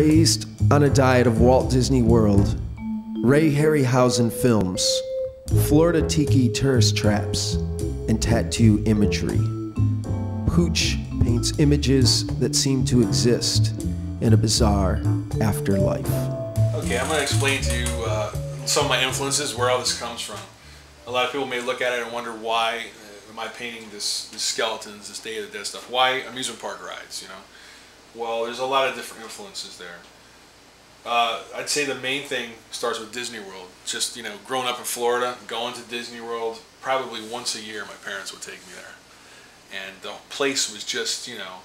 Raised on a diet of Walt Disney World, Ray Harryhausen films, Florida tiki tourist traps, and tattoo imagery, Pooch paints images that seem to exist in a bizarre afterlife. Okay, I'm going to explain to you some of my influences, where all this comes from. A lot of people may look at it and wonder why am I painting these skeletons, this Day of the Dead stuff? Why amusement park rides, you know? Well, there's a lot of different influences there. I'd say the main thing starts with Disney World. Just, you know, growing up in Florida, going to Disney World, probably once a year my parents would take me there. And the place was just, you know,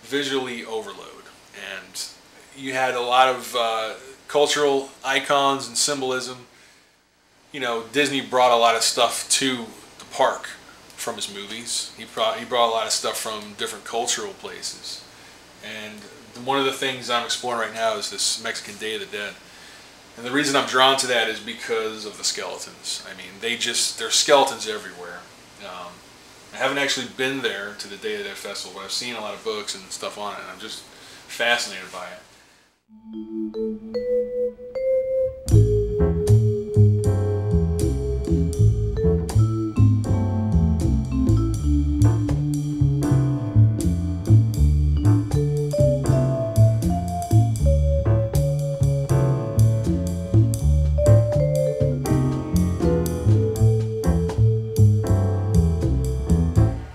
visually overload. And you had a lot of cultural icons and symbolism. You know, Disney brought a lot of stuff to the park from his movies. He brought a lot of stuff from different cultural places. And one of the things I'm exploring right now is this Mexican Day of the Dead. And the reason I'm drawn to that is because of the skeletons. I mean, there's skeletons everywhere. I haven't actually been there to the Day of the Dead Festival, but I've seen a lot of books and stuff on it, and I'm just fascinated by it.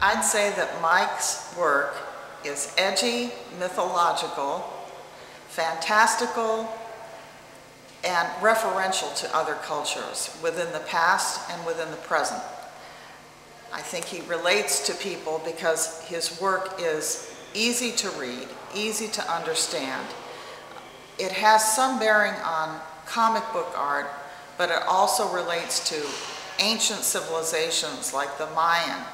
I'd say that Mike's work is edgy, mythological, fantastical, and referential to other cultures within the past and within the present. I think he relates to people because his work is easy to read, easy to understand. It has some bearing on comic book art, but it also relates to ancient civilizations like the Mayan,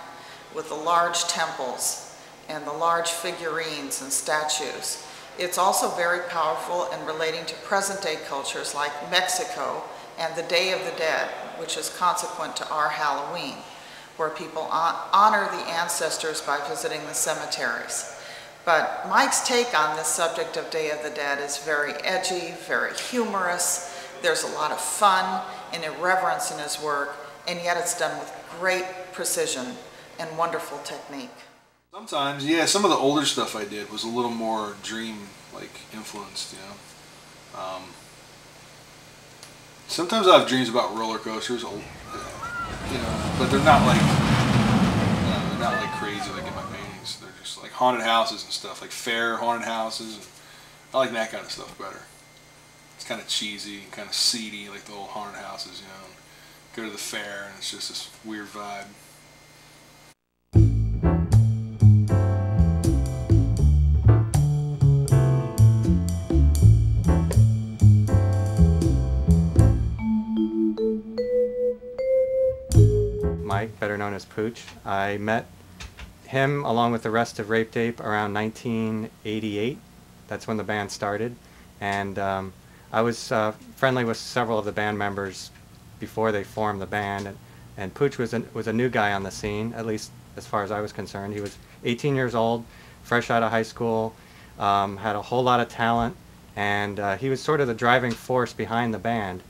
with the large temples and the large figurines and statues. It's also very powerful in relating to present-day cultures like Mexico and the Day of the Dead, which is consequent to our Halloween, where people honor the ancestors by visiting the cemeteries. But Mike's take on this subject of Day of the Dead is very edgy, very humorous. There's a lot of fun and irreverence in his work, and yet it's done with great precision and wonderful technique. Sometimes, yeah, some of the older stuff I did was a little more dream-like influenced, you know. Sometimes I have dreams about roller coasters, you know, but they're not like crazy like in my paintings. They're just like haunted houses and stuff, like fair haunted houses. And I like that kind of stuff better. It's kind of cheesy and kind of seedy, like the old haunted houses, you know. Go to the fair and it's just this weird vibe. Mike, better known as Pooch. I met him along with the rest of Rape Tape around 1988. That's when the band started. And I was friendly with several of the band members before they formed the band. And Pooch was a new guy on the scene, at least as far as I was concerned. He was 18 years old, fresh out of high school, had a whole lot of talent, and he was sort of the driving force behind the band.